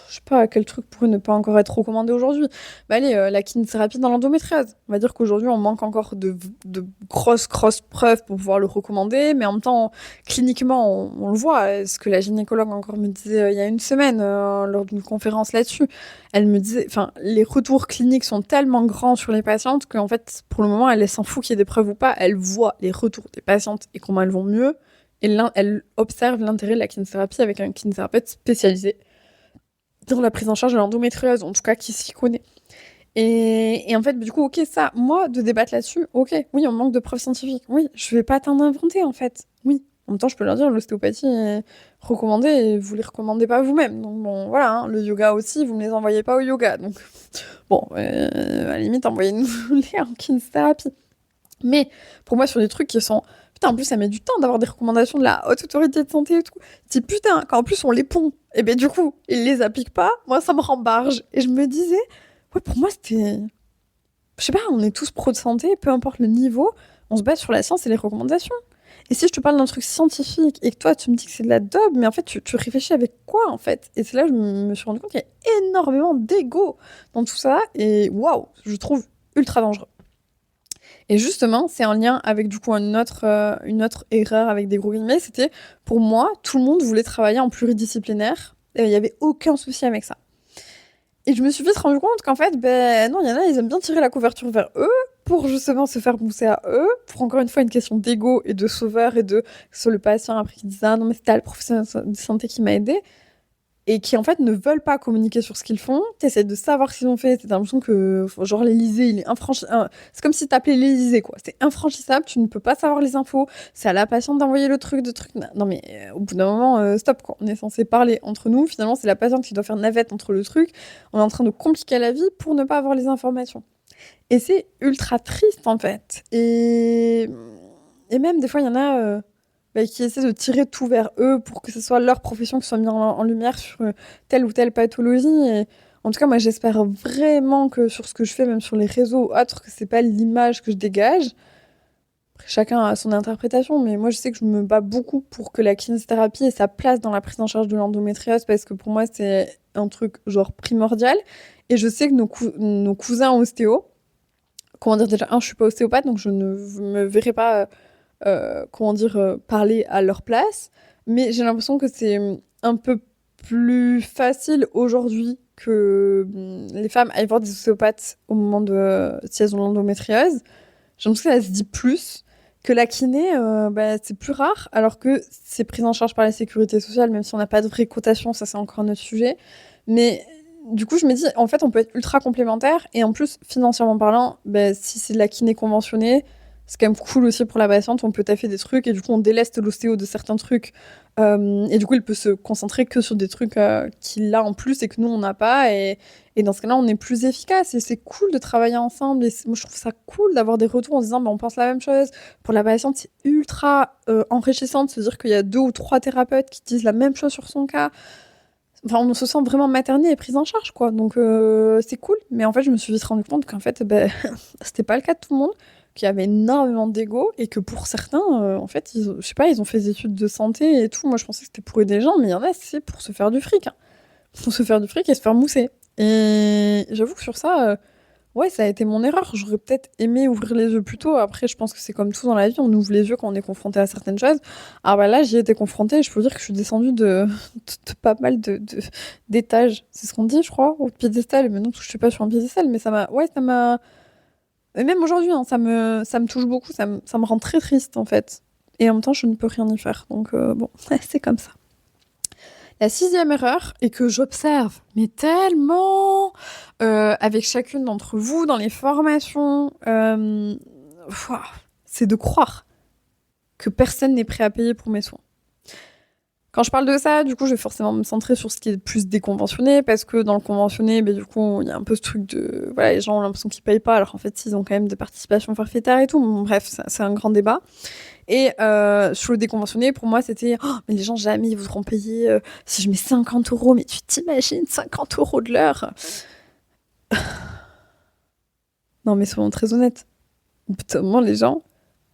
je sais pas quel truc pourrait ne pas encore être recommandé aujourd'hui. Bah allez, la kinésithérapie dans l'endométriose. On va dire qu'aujourd'hui, on manque encore de grosses preuves pour pouvoir le recommander, mais en même temps, cliniquement, on le voit. Ce que la gynécologue encore me disait il y a une semaine lors d'une conférence là-dessus. Elle me disait, enfin, les retours cliniques sont tellement grands sur les patientes qu'en fait, pour le moment, elle s'en fout qu'il y ait des preuves ou pas. Elle voit les retours des patientes et comment elles vont mieux. Et elle observe l'intérêt de la kinésithérapie avec un kinésithérapeute spécialisé dans la prise en charge de l'endométriose, en tout cas qui s'y connaît. Et en fait, du coup, ok, ça, moi, de débattre là-dessus, ok, oui, on manque de preuves scientifiques. Oui, je vais pas t'en inventer, en fait. Oui. En même temps, je peux leur dire, l'ostéopathie est recommandée et vous les recommandez pas vous-même. Donc bon, voilà, hein, le yoga aussi, vous me les envoyez pas au yoga. Donc bon, à la limite, envoyez-nous-les en kinésithérapie. Mais pour moi, sur des trucs qui sont... Putain, en plus, ça met du temps d'avoir des recommandations de la haute autorité de santé et tout. Je dis, putain, quand en plus on les pond, et ben du coup, ils les appliquent pas, moi, ça me rembarge. Et je me disais, ouais, pour moi, c'était... Je sais pas, on est tous pros de santé, peu importe le niveau, on se base sur la science et les recommandations. Et si je te parle d'un truc scientifique et que toi, tu me dis que c'est de la daube, mais en fait, tu réfléchis avec quoi, en fait? Et c'est là que je me suis rendu compte qu'il y a énormément d'ego dans tout ça. Et waouh, je trouve ultra dangereux. Et justement, c'est en lien avec du coup une autre erreur avec des gros guillemets, c'était pour moi, tout le monde voulait travailler en pluridisciplinaire et il n'y avait aucun souci avec ça. Et je me suis vite rendu compte qu'en fait, ben non, il y en a, ils aiment bien tirer la couverture vers eux pour justement se faire pousser à eux, pour encore une fois une question d'ego et de sauveur et de sur le patient après qui disent ah non mais c'était le professionnel de santé qui m'a aidé et qui en fait ne veulent pas communiquer sur ce qu'ils font. T'essaies de savoir ce qu'ils ont fait. T'as l'impression que genre l'Élysée, il est infranchissable. C'est comme si t'appelais l'Élysée quoi. C'est infranchissable. Tu ne peux pas savoir les infos. C'est à la patiente d'envoyer le truc, de truc. Non mais au bout d'un moment, stop quoi. On est censé parler entre nous. Finalement, c'est la patiente qui doit faire navette entre le truc. On est en train de compliquer la vie pour ne pas avoir les informations. Et c'est ultra triste en fait. Et même des fois, il y en a. Qui essaient de tirer tout vers eux pour que ce soit leur profession qui soit mise en lumière sur telle ou telle pathologie. Et en tout cas, moi, j'espère vraiment que sur ce que je fais, même sur les réseaux ou autres, que c'est pas l'image que je dégage. Après, chacun a son interprétation, mais moi, je sais que je me bats beaucoup pour que la kinésithérapie ait sa place dans la prise en charge de l'endométriose, parce que pour moi, c'est un truc genre primordial. Et je sais que nos cousins ostéo, comment dire déjà, je suis pas ostéopathe, donc je ne me verrai pas parler à leur place. Mais j'ai l'impression que c'est un peu plus facile aujourd'hui que les femmes aillent voir des ostéopathes au moment de si elles ont l'endométriose. J'ai l'impression que ça se dit plus que la kiné, c'est plus rare, alors que c'est pris en charge par la sécurité sociale, même si on n'a pas de vraie cotation, ça c'est encore un autre sujet. Mais du coup, je me dis, en fait, on peut être ultra complémentaires, et en plus, financièrement parlant, si c'est de la kiné conventionnée, c'est quand même cool aussi pour la patiente, on peut taffer des trucs et du coup on déleste l'ostéo de certains trucs. Et du coup il peut se concentrer que sur des trucs qu'il a en plus et que nous on n'a pas et dans ce cas-là on est plus efficace et c'est cool de travailler ensemble et moi je trouve ça cool d'avoir des retours en se disant on pense la même chose. Pour la patiente c'est ultra enrichissant de se dire qu'il y a 2 ou 3 thérapeutes qui disent la même chose sur son cas. Enfin, on se sent vraiment maternée et prise en charge, quoi. Donc, c'est cool. Mais en fait, je me suis vite rendu compte qu'en fait, c'était pas le cas de tout le monde, qu'il y avait énormément d'ego et que pour certains, en fait, je sais pas, ils ont fait des études de santé et tout. Moi, je pensais que c'était pour aider les gens, mais il y en a, c'est pour se faire du fric, hein. Pour se faire du fric et se faire mousser. Et j'avoue que sur ça, ouais, ça a été mon erreur. J'aurais peut-être aimé ouvrir les yeux plus tôt. Après, je pense que c'est comme tout dans la vie, on ouvre les yeux quand on est confronté à certaines choses. Ah bah là, j'y ai été confrontée et je peux vous dire que je suis descendue de pas mal d'étages. C'est ce qu'on dit, je crois, au piédestal. Mais non, parce que je suis pas sur un piédestal, mais ça m'a... Et même aujourd'hui, hein, ça me touche beaucoup, ça me rend très triste, en fait. Et en même temps, je ne peux rien y faire. Donc, bon, c'est comme ça. La 6e erreur, et que j'observe, mais tellement, avec chacune d'entre vous dans les formations, c'est de croire que personne n'est prêt à payer pour mes soins. Quand je parle de ça, du coup, je vais forcément me centrer sur ce qui est plus déconventionné, parce que dans le conventionné, du coup, il y a un peu ce truc de... Voilà, les gens ont l'impression qu'ils payent pas, alors qu'en fait, ils ont quand même des participations forfaitaires et tout. Bon, bref, c'est un grand débat. Et sur le déconventionné, pour moi, c'était mais les gens, jamais ils voudront payer si je mets 50 €. Mais tu t'imagines 50 € de l'heure? Non, mais soyons très honnêtes. Au bout d'un moment, les gens,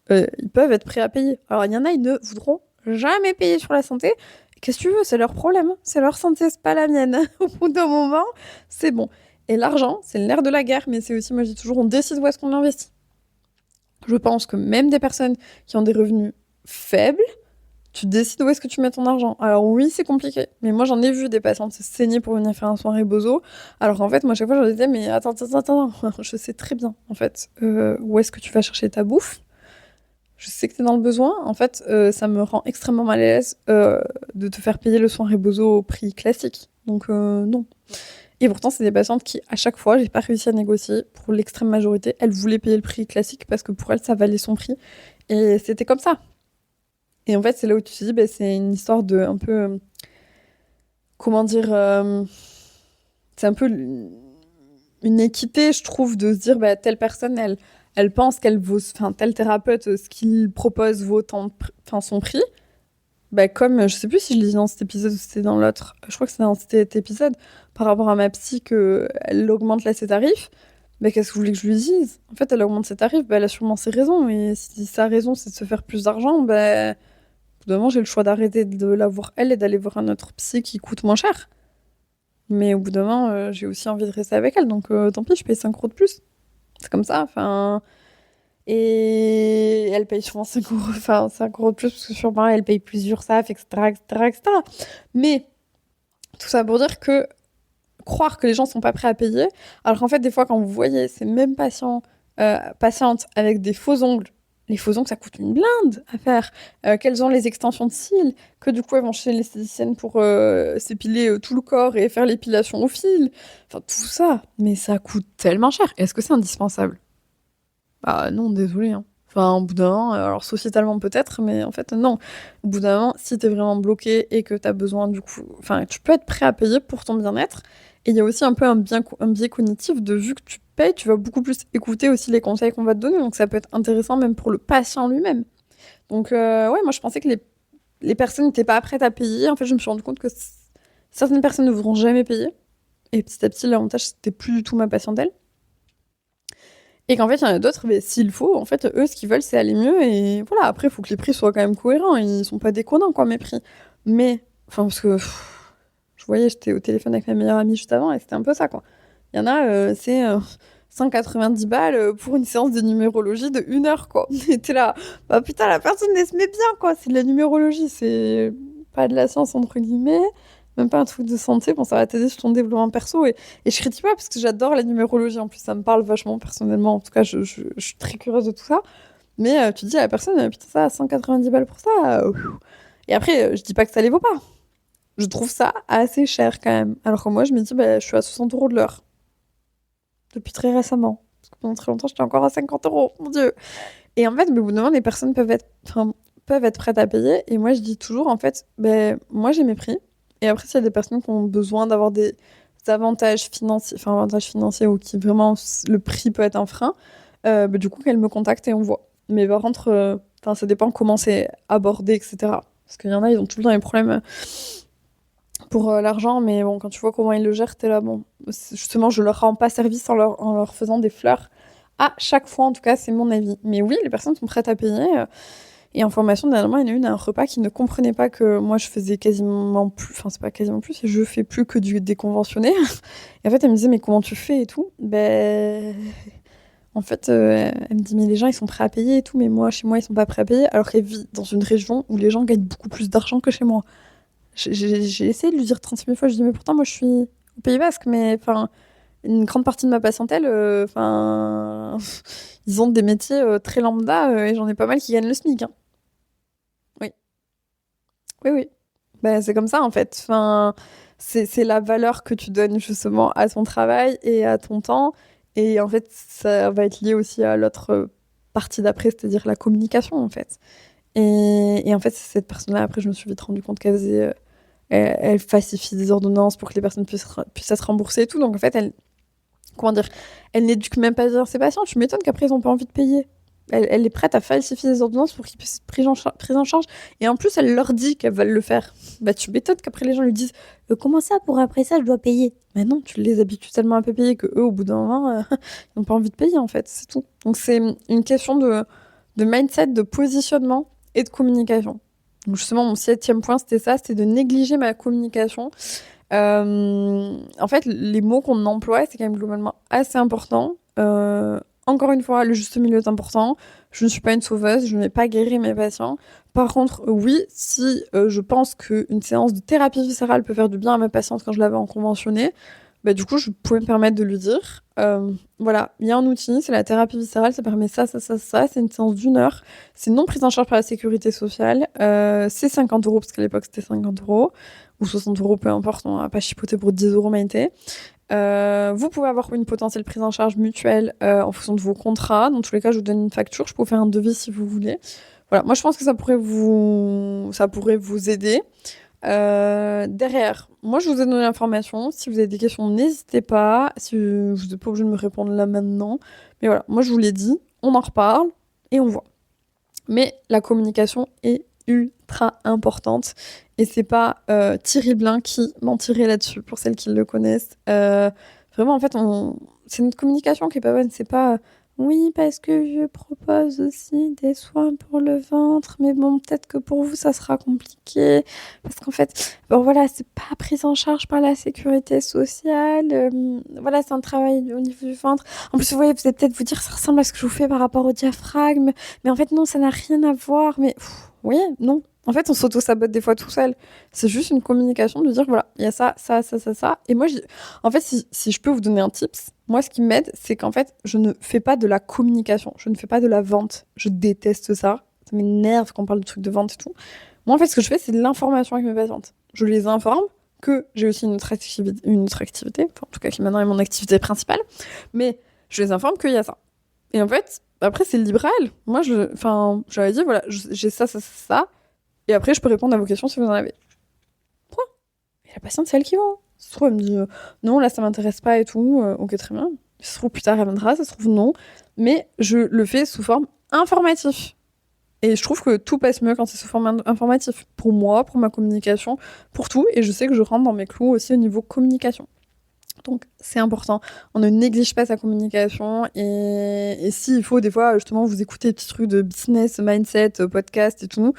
ils peuvent être prêts à payer. Alors, il y en a, ils ne voudront jamais payer sur la santé. Qu'est-ce que tu veux? C'est leur problème. C'est leur santé, c'est pas la mienne. Au bout d'un moment, c'est bon. Et l'argent, c'est le nerf de la guerre, mais c'est aussi, moi je dis toujours, on décide où est-ce qu'on l'investit. Je pense que même des personnes qui ont des revenus faibles, tu décides où est-ce que tu mets ton argent. Alors oui, c'est compliqué, mais moi j'en ai vu des patientes se saigner pour venir faire un soin rebozo, alors qu'en fait, moi à chaque fois je leur disais, mais attends, je sais très bien, en fait, où est-ce que tu vas chercher ta bouffe. Je sais que t'es dans le besoin. En fait, ça me rend extrêmement mal à l'aise de te faire payer le soin rebozo au prix classique. Donc non. Et pourtant, c'est des patientes qui, à chaque fois, j'ai pas réussi à négocier. Pour l'extrême majorité, elles voulaient payer le prix classique parce que pour elles, ça valait son prix. Et c'était comme ça. Et en fait, c'est là où tu te dis, c'est une histoire de un peu... comment dire... c'est un peu une équité, je trouve, de se dire, telle personne, elle pense qu'elle vaut... Enfin, tel thérapeute, ce qu'il propose vaut son prix. Comme, je sais plus si je l'ai dit dans cet épisode ou c'était dans l'autre, je crois que c'est dans cet épisode, par rapport à ma psy, qu'elle augmente là ses tarifs, qu'est-ce que vous voulez que je lui dise? En fait, elle augmente ses tarifs, elle a sûrement ses raisons, et si sa raison c'est de se faire plus d'argent, au bout d'un moment, j'ai le choix d'arrêter de la voir elle et d'aller voir un autre psy qui coûte moins cher. Mais au bout d'un moment, j'ai aussi envie de rester avec elle, donc tant pis, je paye 5 € de plus. C'est comme ça, enfin... Et elle paye sûrement 5 €, enfin 5 € de plus, parce que sûrement elle paye plus URSSAF, etc., etc., etc. Mais tout ça pour dire que croire que les gens sont pas prêts à payer, alors qu'en fait, des fois, quand vous voyez ces mêmes patientes avec des faux ongles, les faux ongles, ça coûte une blinde à faire, qu'elles ont les extensions de cils, que du coup, elles vont chez l'esthéticienne pour s'épiler tout le corps et faire l'épilation au fil. Enfin, tout ça, mais ça coûte tellement cher. Est-ce que c'est indispensable? Bah non, désolé, hein. Enfin, au bout d'un moment, alors sociétalement peut-être, mais en fait, non. Au bout d'un moment, si t'es vraiment bloqué et que t'as besoin, du coup... Enfin, tu peux être prêt à payer pour ton bien-être. Et il y a aussi un peu un biais cognitif de vu que tu payes, tu vas beaucoup plus écouter aussi les conseils qu'on va te donner. Donc ça peut être intéressant même pour le patient lui-même. Donc ouais, moi je pensais que les personnes n'étaient pas prêtes à payer. En fait, je me suis rendu compte que certaines personnes ne voudront jamais payer. Et petit à petit, l'avantage, c'était plus du tout ma patientèle. Et qu'en fait, il y en a d'autres, s'il faut, en fait, eux, ce qu'ils veulent, c'est aller mieux. Et voilà, après, il faut que les prix soient quand même cohérents. Ils sont pas déconnants, quoi, mes prix. Mais, enfin, parce que je voyais, j'étais au téléphone avec ma meilleure amie juste avant, et c'était un peu ça, quoi. Il y en a, c'est 190 balles pour une séance de numérologie de 1 heure, quoi. Et t'es là, putain, la personne, elle se met bien, quoi. C'est de la numérologie, c'est pas de la science, entre guillemets. Même pas un truc de santé, bon ça va t'aider sur ton développement perso et je critique pas parce que j'adore la numérologie, en plus ça me parle vachement personnellement, en tout cas je suis très curieuse de tout ça, mais tu dis à la personne, putain ça, 190 balles pour ça, et après je dis pas que ça les vaut pas, je trouve ça assez cher quand même, alors que moi je me dis je suis à 60 € de l'heure, depuis très récemment, parce que pendant très longtemps, j'étais encore à 50 €, mon Dieu. Et en fait, au bout d'un moment, les personnes peuvent être prêtes à payer. Et moi, je dis toujours, en fait, moi, j'ai mes prix. Et après, s'il y a des personnes qui ont besoin d'avoir des avantages financiers ou qui vraiment, le prix peut être un frein, du coup, qu'elles me contactent et on voit. Mais par contre, ça dépend comment c'est abordé, etc. Parce qu'il y en a, ils ont tout le temps des problèmes pour l'argent, mais bon, quand tu vois comment ils le gèrent, t'es là, bon, justement, je leur rends pas service en leur faisant des fleurs à chaque fois, en tout cas, c'est mon avis. Mais oui, les personnes sont prêtes à payer. Et en formation, dernièrement, il y en a une à un repas qui ne comprenait pas que moi, je faisais quasiment plus, enfin, c'est pas quasiment plus, je fais plus que du déconventionné. Et en fait, elle me disait, mais comment tu fais et tout? En fait, elle me dit, mais les gens, ils sont prêts à payer et tout, mais moi, chez moi, ils sont pas prêts à payer, alors qu'elle vit dans une région où les gens gagnent beaucoup plus d'argent que chez moi. J'ai essayé de lui dire 36 000 fois, je dis, mais pourtant, moi, je suis au Pays Basque, mais enfin, une grande partie de ma patientèle, ils ont des métiers très lambda, et j'en ai pas mal qui gagnent le SMIC, hein. Oui, oui, oui. C'est comme ça, en fait. Enfin, c'est la valeur que tu donnes justement à ton travail et à ton temps. Et en fait, ça va être lié aussi à l'autre partie d'après, c'est-à-dire la communication, en fait. Et en fait, cette personne-là, après, je me suis vite rendu compte qu'elle faisait, elle falsifie des ordonnances pour que les personnes puissent être remboursées et tout. Donc, en fait, comment dire, elle n'éduque même pas bien ses patients. Je m'étonne qu'après, ils n'ont pas envie de payer. Elle est prête à falsifier les ordonnances pour qu'ils puissent être pris en charge. Et en plus, elle leur dit qu'elles veulent le faire. Tu m'étonnes qu'après, les gens lui disent comment ça, pour après ça, je dois payer? Mais non, tu les habitues tellement à peu payer que eux, au bout d'un moment, ils n'ont pas envie de payer, en fait. C'est tout. Donc, c'est une question de mindset, de positionnement et de communication. Donc, justement, mon 7e point, c'était ça, c'était de négliger ma communication. En fait, les mots qu'on emploie, c'est quand même globalement assez important. Encore une fois, le juste milieu est important. Je ne suis pas une sauveuse, je ne vais pas guérir mes patients. Par contre, oui, si je pense qu'une séance de thérapie viscérale peut faire du bien à ma patiente quand je l'avais en conventionné, du coup, je pouvais me permettre de lui dire, voilà, il y a un outil, c'est la thérapie viscérale, ça permet ça, c'est une séance d'1 heure, c'est non prise en charge par la sécurité sociale, c'est 50 €, parce qu'à l'époque, c'était 50 € ou 60 €, peu importe, on va pas chipoter pour 10 € Maïté. Vous pouvez avoir une potentielle prise en charge mutuelle en fonction de vos contrats. Dans tous les cas, je vous donne une facture. Je peux vous faire un devis si vous voulez. Voilà, moi je pense que ça pourrait vous aider. Derrière, moi je vous ai donné l'information. Si vous avez des questions, n'hésitez pas. Si vous n'êtes pas obligé de me répondre là maintenant. Mais voilà, moi je vous l'ai dit, on en reparle et on voit. Mais la communication est ultra importante. Et c'est pas Thierry Blin qui mentirait là-dessus, pour celles qui le connaissent. Vraiment, en fait, c'est notre communication qui est pas bonne. C'est pas oui, parce que je propose aussi des soins pour le ventre, mais bon, peut-être que pour vous, ça sera compliqué. Parce qu'en fait, bon, voilà, c'est pas pris en charge par la sécurité sociale. Voilà, c'est un travail au niveau du ventre. En plus, vous voyez, vous allez peut-être vous dire, ça ressemble à ce que je vous fais par rapport au diaphragme. Mais en fait, non, ça n'a rien à voir. Mais oui, non. En fait, on s'auto-sabote des fois tout seul. C'est juste une communication de dire, voilà, il y a ça, ça, ça, ça, ça. Et moi, en fait, si je peux vous donner un tips, moi, ce qui m'aide, c'est qu'en fait, je ne fais pas de la communication. Je ne fais pas de la vente. Je déteste ça. Ça m'énerve quand on parle de trucs de vente et tout. Moi, en fait, ce que je fais, c'est de l'information avec mes patientes. Je les informe que j'ai aussi une autre activité, enfin, en tout cas, qui maintenant est mon activité principale. Mais je les informe qu'il y a ça. Et en fait, après, c'est libre à elles. Moi, j'avais dit, voilà, j'ai ça, ça, ça, ça. Et après, je peux répondre à vos questions si vous en avez. Quoi? Et la patiente, c'est elle qui va. Ça se trouve, elle me dit non, là, ça m'intéresse pas et tout. Ok, très bien. Ça se trouve, plus tard, elle viendra. Ça se trouve, non. Mais je le fais sous forme informative. Et je trouve que tout passe mieux quand c'est sous forme informative. Pour moi, pour ma communication, pour tout. Et je sais que je rentre dans mes clous aussi au niveau communication. Donc, c'est important. On ne néglige pas sa communication. Et s'il faut, des fois, justement, vous écoutez des petits trucs de business, mindset, podcast et tout,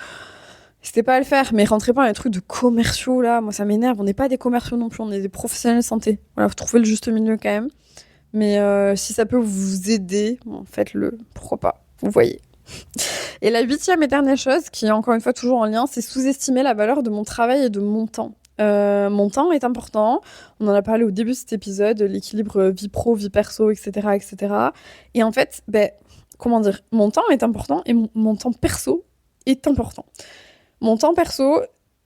n'hésitez pas à le faire, mais rentrez pas dans les trucs de commerciaux, là. Moi, ça m'énerve. On n'est pas des commerciaux non plus, on est des professionnels de santé. Voilà, faut trouver le juste milieu quand même. Mais si ça peut vous aider, bon, faites-le. Pourquoi pas? Vous voyez. Et la 8e et dernière chose, qui est encore une fois toujours en lien, c'est sous-estimer la valeur de mon travail et de mon temps. Mon temps est important. On en a parlé au début de cet épisode, l'équilibre vie pro, vie perso, etc., etc. Et en fait, comment dire, mon temps est important et mon temps perso est important. Mon temps perso,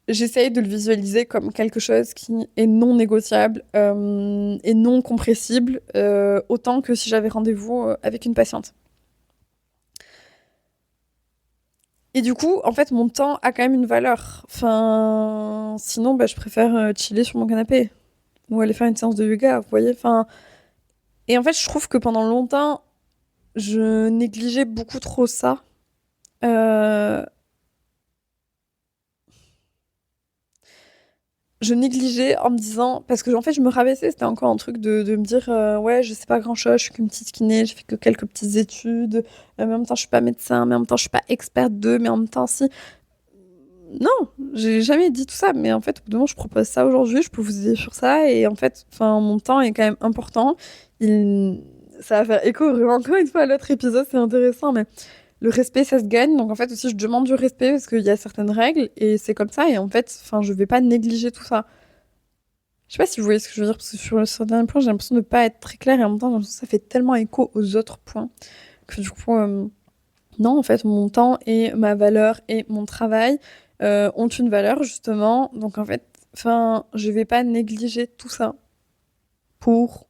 j'essaye de le visualiser comme quelque chose qui est non négociable et non compressible, autant que si j'avais rendez-vous avec une patiente. Et du coup, en fait, mon temps a quand même une valeur. Enfin, sinon, je préfère chiller sur mon canapé ou aller faire une séance de yoga, vous voyez. Enfin, et en fait, je trouve que pendant longtemps, je négligeais beaucoup trop ça. Euh, je négligeais en me disant, parce que en fait je me rabaissais, c'était encore un truc de me dire ouais, je sais pas grand chose, je suis qu'une petite kiné, j'ai fait que quelques petites études, mais en même temps je suis pas médecin, mais en même temps je suis pas experte de, mais en même temps si. Non, j'ai jamais dit tout ça, mais en fait au bout d'un moment je propose ça aujourd'hui, je peux vous aider sur ça, et en fait enfin mon temps est quand même important. Il... ça va faire écho vraiment encore une fois à l'autre épisode, c'est intéressant, mais le respect, ça se gagne. Donc en fait aussi, je demande du respect parce qu'il y a certaines règles et c'est comme ça. Et en fait, enfin, je vais pas négliger tout ça. Je sais pas si vous voyez ce que je veux dire parce que sur ce dernier point, j'ai l'impression de pas être très claire et en même temps, j'ai l'impression que ça fait tellement écho aux autres points que du coup, non, en fait, mon temps et ma valeur et mon travail ont une valeur justement. Donc en fait, enfin, je vais pas négliger tout ça pour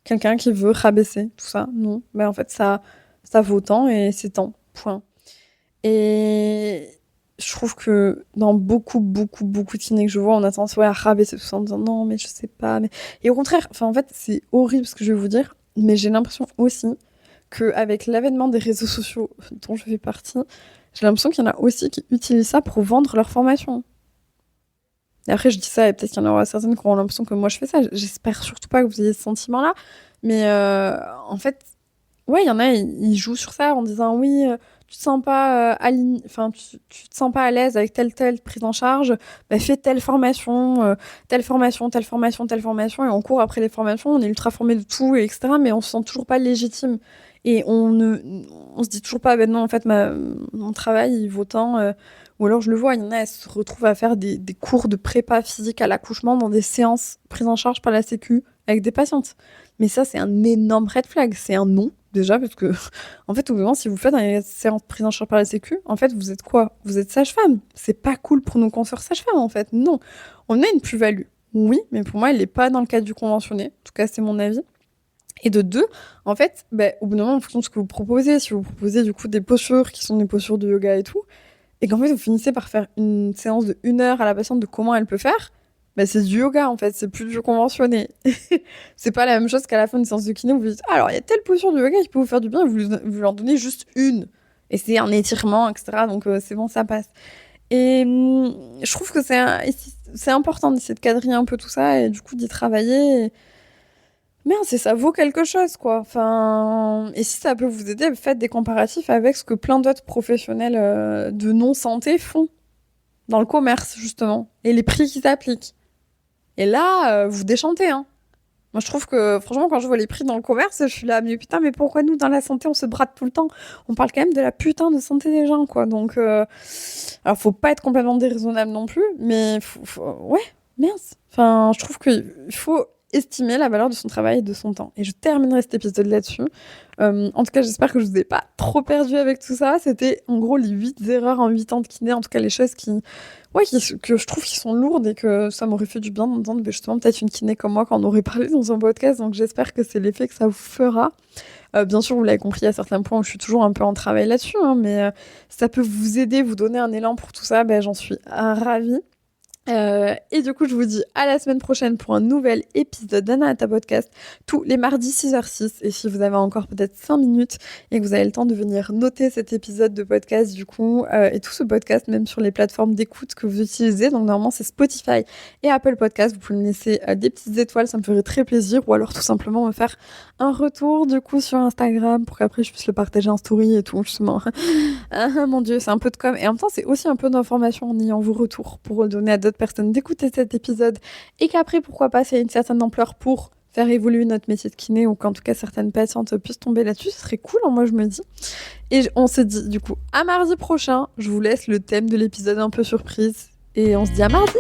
quelqu'un qui veut rabaisser tout ça. Non, mais en fait, ça vaut tant et c'est tant. Point. Et je trouve que dans beaucoup, beaucoup, beaucoup de kinés que je vois, on a tendance à rabaisser tout ça en disant non, mais je sais pas. Mais... Et au contraire, enfin, en fait, c'est horrible ce que je vais vous dire, mais j'ai l'impression aussi qu'avec l'avènement des réseaux sociaux dont je fais partie, j'ai l'impression qu'il y en a aussi qui utilisent ça pour vendre leur formation. Et après, je dis ça, et peut-être qu'il y en aura certaines qui auront l'impression que moi je fais ça. J'espère surtout pas que vous ayez ce sentiment-là. Mais en fait, ouais, il y en a, ils jouent sur ça en disant oui, tu te sens pas enfin tu te sens pas à l'aise avec telle prise en charge, fais telle formation, telle formation, telle formation, telle formation, et on court après les formations, on est ultra formé de tout, et etc. Mais on se sent toujours pas légitime. Et on se dit toujours pas, ben non, en fait, mon travail, il vaut tant. Ou alors je le vois, il y en a, elles se retrouvent à faire des cours de prépa physique à l'accouchement dans des séances prises en charge par la Sécu avec des patientes. Mais ça, c'est un énorme red flag. C'est un non, déjà, parce que, en fait, au bout d'un moment, si vous faites une séance prise en charge par la Sécu, en fait, vous êtes quoi? Vous êtes sage-femme. C'est pas cool pour nos consoeurs sage-femmes, en fait. Non. On a une plus-value. Oui, mais pour moi, elle n'est pas dans le cadre du conventionné. En tout cas, c'est mon avis. Et de deux, en fait, au bout d'un moment, en fonction de ce que vous proposez, si vous proposez du coup des postures qui sont des postures de yoga et tout, et qu'en fait vous finissez par faire une séance de 1 heure à la patiente de comment elle peut faire, c'est du yoga en fait, c'est plus du conventionné. C'est pas la même chose qu'à la fin d'une séance de kiné où vous dites alors il y a telle posture de yoga qui peut vous faire du bien, et vous leur donnez juste une. Et c'est un étirement, etc. Donc c'est bon, ça passe. Et je trouve que c'est important d'essayer de cadrer un peu tout ça et du coup d'y travailler. Mais c'est ça vaut quelque chose, quoi. Enfin, et si ça peut vous aider, faites des comparatifs avec ce que plein d'autres professionnels de non-santé font dans le commerce, justement, et les prix qu'ils appliquent. Et là, vous déchantez, hein. Moi, je trouve que, franchement, quand je vois les prix dans le commerce, je suis là, mais putain, mais pourquoi nous, dans la santé, on se brade tout le temps? On parle quand même de la putain de santé des gens, quoi. Donc, alors, faut pas être complètement déraisonnable non plus, mais ouais, mince. Enfin, je trouve qu'il faut estimer la valeur de son travail et de son temps. Et je terminerai cet épisode là-dessus. En tout cas, j'espère que je vous ai pas trop perdu avec tout ça. C'était en gros les 8 erreurs en 8 ans de kiné, en tout cas les choses que je trouve qui sont lourdes et que ça m'aurait fait du bien d'entendre justement peut-être une kiné comme moi quand on aurait parlé dans un podcast. Donc j'espère que c'est l'effet que ça vous fera. Bien sûr, vous l'avez compris, à certains points où je suis toujours un peu en travail là-dessus, hein, mais si ça peut vous aider, vous donner un élan pour tout ça, j'en suis ravie. Et du coup, je vous dis à la semaine prochaine pour un nouvel épisode d'Anahata Podcast, tous les mardis 6h06. Et si vous avez encore peut-être 5 minutes et que vous avez le temps de venir noter cet épisode de podcast, du coup, et tout ce podcast, même sur les plateformes d'écoute que vous utilisez, donc normalement c'est Spotify et Apple Podcast, vous pouvez me laisser des petites étoiles, ça me ferait très plaisir, ou alors tout simplement me faire un retour du coup sur Instagram pour qu'après je puisse le partager en story et tout, justement. Ah mon dieu, c'est un peu de com. Et en même temps, c'est aussi un peu d'information en ayant vos retours pour donner à d'autres personnes d'écouter cet épisode. Et qu'après, pourquoi pas, s'il y a une certaine ampleur pour faire évoluer notre métier de kiné ou qu'en tout cas certaines patientes puissent tomber là-dessus, ce serait cool, hein, moi je me dis. Et on se dit du coup à mardi prochain. Je vous laisse le thème de l'épisode un peu surprise. Et on se dit à mardi.